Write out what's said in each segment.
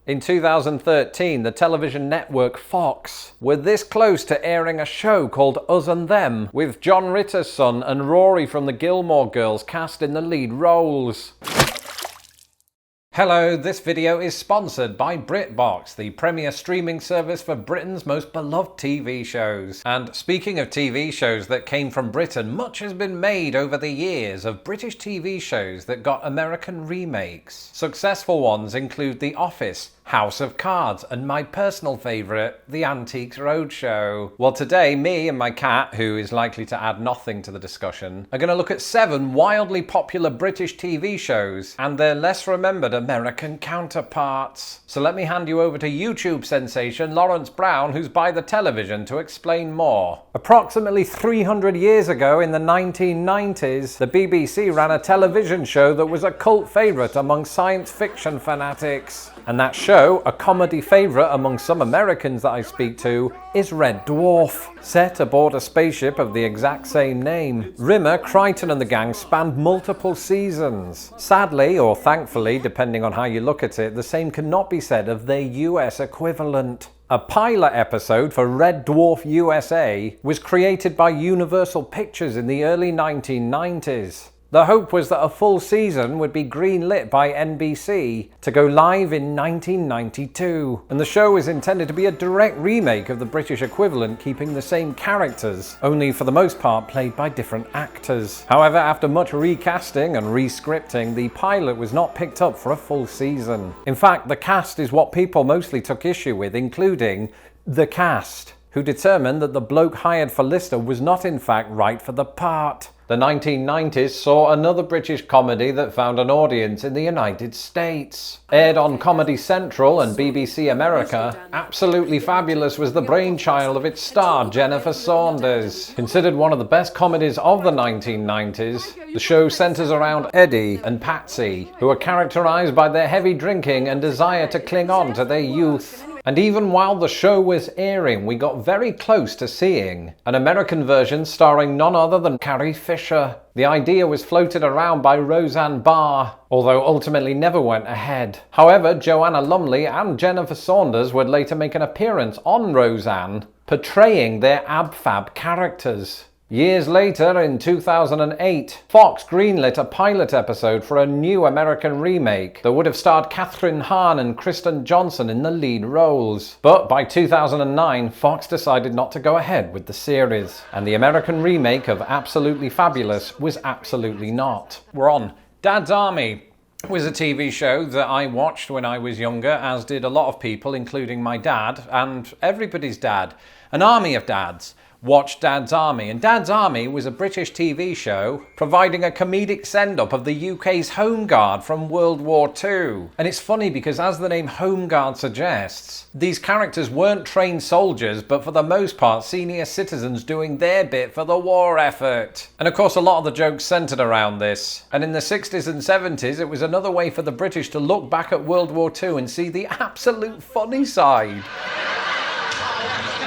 In 2013, the television network Fox were this close to airing a show called Us and Them, with John Ritter's son and Rory from the Gilmore Girls cast in the lead roles. Hello, this video is sponsored by BritBox, the premier streaming service for Britain's most beloved TV shows. And speaking of TV shows that came from Britain, much has been made over the years of British TV shows that got American remakes. Successful ones include The Office, House of Cards, and my personal favourite, The Antiques Roadshow. Well, today, me and my cat, who is likely to add nothing to the discussion, are going to look at 7 wildly popular British TV shows and their less remembered American counterparts. So let me hand you over to YouTube sensation Lawrence Brown, who's by the television, to explain more. Approximately 300 years ago, in the 1990s, the BBC ran a television show that was a cult favourite among science fiction fanatics. And that show, a comedy favourite among some Americans that I speak to, is Red Dwarf. Set aboard a spaceship of the exact same name, Rimmer, Crichton and the gang spanned multiple seasons. Sadly, or thankfully, depending on how you look at it, the same cannot be said of their US equivalent. A pilot episode for Red Dwarf USA was created by Universal Pictures in the early 1990s. The hope was that a full season would be greenlit by NBC to go live in 1992, and the show was intended to be a direct remake of the British equivalent, keeping the same characters, only for the most part played by different actors. However, after much recasting and re-scripting, the pilot was not picked up for a full season. In fact, the cast is what people mostly took issue with, including the cast, who determined that the bloke hired for Lister was not in fact right for the part. The 1990s saw another British comedy that found an audience in the United States. Aired on Comedy Central and BBC America, Absolutely Fabulous was the brainchild of its star Jennifer Saunders. Considered one of the best comedies of the 1990s, the show centres around Eddie and Patsy, who are characterised by their heavy drinking and desire to cling on to their youth. And even while the show was airing, we got very close to seeing an American version starring none other than Carrie Fisher. The idea was floated around by Roseanne Barr, although ultimately never went ahead. However, Joanna Lumley and Jennifer Saunders would later make an appearance on Roseanne, portraying their ab-fab characters. Years later, in 2008, Fox greenlit a pilot episode for a new American remake that would have starred Kathryn Hahn and Kristen Johnson in the lead roles. But by 2009, Fox decided not to go ahead with the series, and the American remake of Absolutely Fabulous was absolutely not. We're on. Dad's Army was a TV show that I watched when I was younger, as did a lot of people, including my dad and everybody's dad. An army of dads watched Dad's Army, and Dad's Army was a British TV show providing a comedic send-up of the UK's Home Guard from World War II. And it's funny because, as the name Home Guard suggests, these characters weren't trained soldiers, but for the most part senior citizens doing their bit for the war effort. And of course a lot of the jokes centred around this. And in the 60s and 70s it was another way for the British to look back at World War II and see the absolute funny side.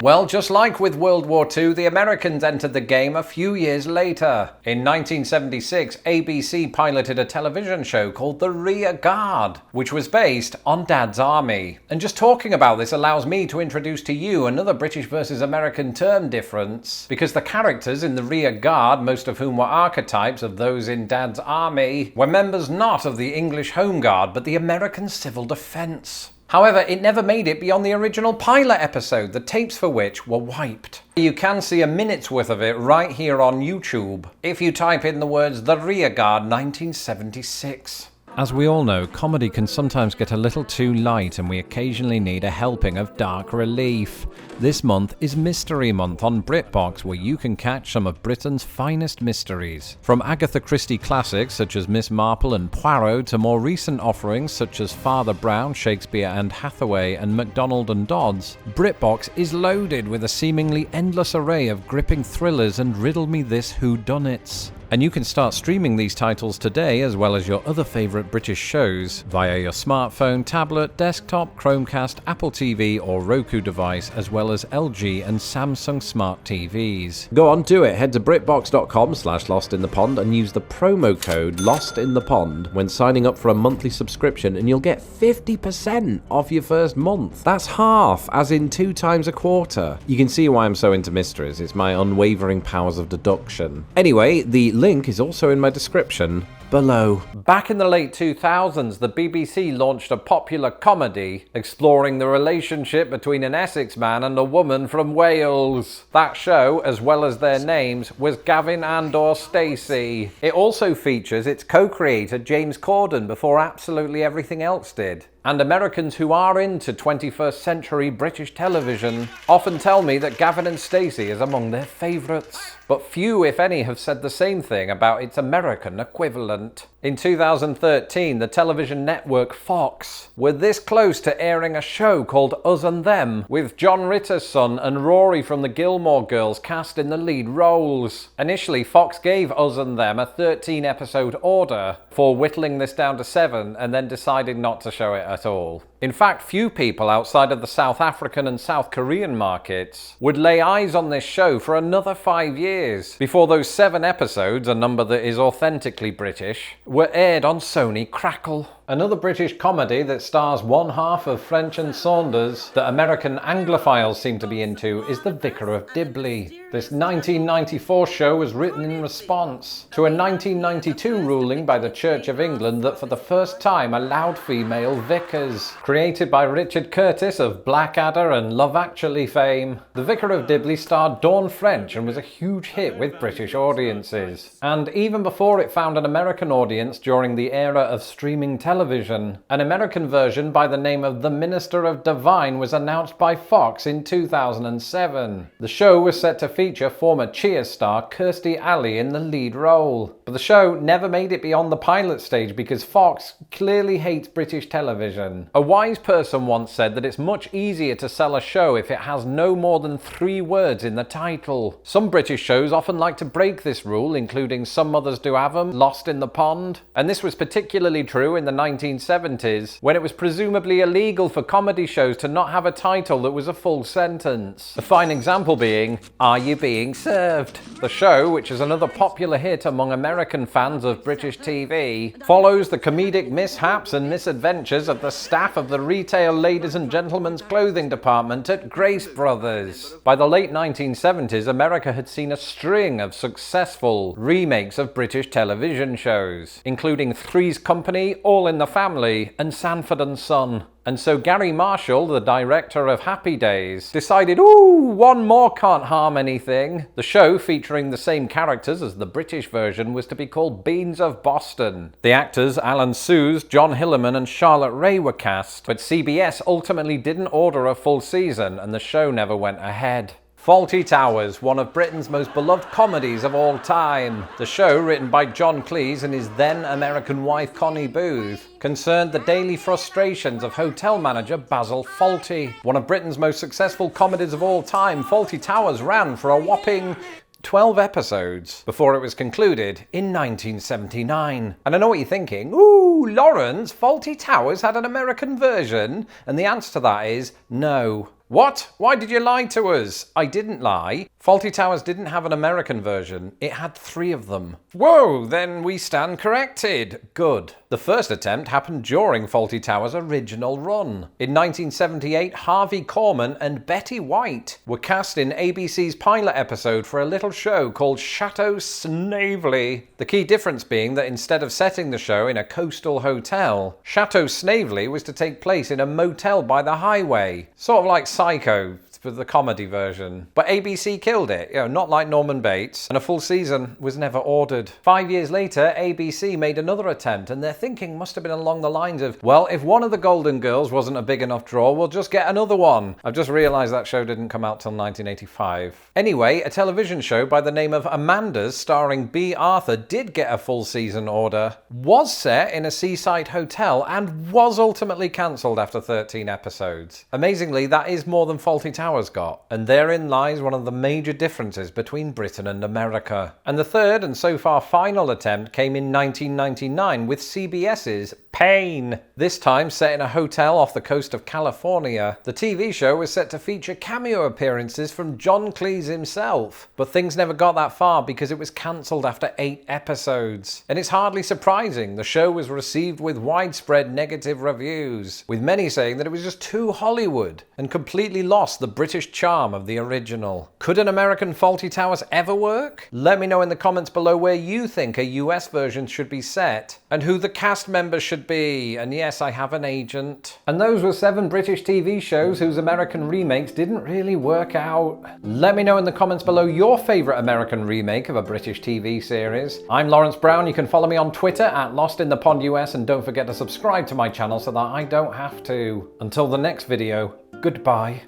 Well, just like with World War II, the Americans entered the game a few years later. In 1976, ABC piloted a television show called The Rear Guard, which was based on Dad's Army. And just talking about this allows me to introduce to you another British versus American term difference, because the characters in The Rear Guard, most of whom were archetypes of those in Dad's Army, were members not of the English Home Guard, but the American Civil Defence. However, it never made it beyond the original pilot episode, the tapes for which were wiped. You can see a minute's worth of it right here on YouTube if you type in the words The Rear Guard 1976. As we all know, comedy can sometimes get a little too light and we occasionally need a helping of dark relief. This month is Mystery Month on BritBox, where you can catch some of Britain's finest mysteries. From Agatha Christie classics such as Miss Marple and Poirot to more recent offerings such as Father Brown, Shakespeare and Hathaway and MacDonald and Dodds, BritBox is loaded with a seemingly endless array of gripping thrillers and riddle-me-this whodunits. And you can start streaming these titles today, as well as your other favourite British shows, via your smartphone, tablet, desktop, Chromecast, Apple TV or Roku device, as well as LG and Samsung smart TVs. Go on, do it. Head to BritBox.com/LostInThePond and use the promo code LostInThePond when signing up for a monthly subscription, and you'll get 50% off your first month. That's half, as in 2 times a quarter. You can see why I'm so into mysteries. It's my unwavering powers of deduction. Anyway, the link is also in my description below. Back in the late 2000s, the BBC launched a popular comedy exploring the relationship between an Essex man and a woman from Wales. That show, as well as their names, was Gavin and/or Stacey. It also features its co-creator James Corden before absolutely everything else did. And Americans who are into 21st century British television often tell me that Gavin and Stacey is among their favourites. But few, if any, have said the same thing about its American equivalent. In 2013, the television network Fox were this close to airing a show called Us and Them, with John Ritter's son and Rory from the Gilmore Girls cast in the lead roles. Initially, Fox gave Us and Them a 13-episode order for whittling this down to 7, and then decided not to show it at all. In fact, few people outside of the South African and South Korean markets would lay eyes on this show for another 5 years before those 7 episodes, a number that is authentically British, were aired on Sony Crackle. Another British comedy that stars one half of French and Saunders that American Anglophiles seem to be into is The Vicar of Dibley. This 1994 show was written in response to a 1992 ruling by the Church of England that for the first time allowed female vicars. Created by Richard Curtis of Blackadder and Love Actually fame, The Vicar of Dibley starred Dawn French and was a huge hit with British audiences. And even before it found an American audience during the era of streaming television, an American version by the name of The Minister of Divine was announced by Fox in 2007. The show was set to feature former Cheers star Kirstie Alley in the lead role. But the show never made it beyond the pilot stage because Fox clearly hates British television. A wise person once said that it's much easier to sell a show if it has no more than 3 words in the title. Some British shows often like to break this rule, including Some Mothers Do Have 'Em, Lost in the Pond, and this was particularly true in the 1970s, when it was presumably illegal for comedy shows to not have a title that was a full sentence. A fine example being, Are You Being Served? The show, which is another popular hit among American fans of British TV, follows the comedic mishaps and misadventures of the staff of the retail ladies and gentlemen's clothing department at Grace Brothers. By the late 1970s, America had seen a string of successful remakes of British television shows, including Three's Company, All in the Family, and Sanford and Son. And so Gary Marshall, the director of Happy Days, decided, ooh, one more can't harm anything. The show, featuring the same characters as the British version, was to be called Beans of Boston. The actors Alan Suze, John Hillerman and Charlotte Rae were cast, but CBS ultimately didn't order a full season and the show never went ahead. Fawlty Towers, one of Britain's most beloved comedies of all time. The show, written by John Cleese and his then American wife Connie Booth, concerned the daily frustrations of hotel manager Basil Fawlty. One of Britain's most successful comedies of all time, Fawlty Towers ran for a whopping 12 episodes before it was concluded in 1979. And I know what you're thinking, ooh, Lawrence, Fawlty Towers had an American version? And the answer to that is no. What? Why did you lie to us? I didn't lie. Fawlty Towers didn't have an American version. It had 3 of them. Whoa, then we stand corrected. Good. The first attempt happened during Fawlty Towers' original run. In 1978, Harvey Korman and Betty White were cast in ABC's pilot episode for a little show called Chateau Snavely. The key difference being that instead of setting the show in a coastal hotel, Chateau Snavely was to take place in a motel by the highway. Sort of like Psycho for the comedy version. But ABC killed it, not like Norman Bates, and a full season was never ordered. 5 years later, ABC made another attempt, and their thinking must have been along the lines of, well, if one of the Golden Girls wasn't a big enough draw, we'll just get another one. I've just realised that show didn't come out till 1985. Anyway, a television show by the name of Amanda's, starring B. Arthur, did get a full season order, was set in a seaside hotel, and was ultimately cancelled after 13 episodes. Amazingly, that is more than Fawlty Towers Towers got, and therein lies one of the major differences between Britain and America. And the third and so far final attempt came in 1999 with CBS's Pain. This time set in a hotel off the coast of California, the TV show was set to feature cameo appearances from John Cleese himself. But things never got that far because it was cancelled after 8 episodes. And it's hardly surprising, the show was received with widespread negative reviews, with many saying that it was just too Hollywood and completely lost the British charm of the original. Could an American Fawlty Towers ever work? Let me know in the comments below where you think a US version should be set, and who the cast members should be. And yes, I have an agent. And those were 7 British TV shows whose American remakes didn't really work out. Let me know in the comments below your favourite American remake of a British TV series. I'm Lawrence Brown. You can follow me on Twitter at LostInThePondUS, and don't forget to subscribe to my channel so that I don't have to. Until the next video, goodbye.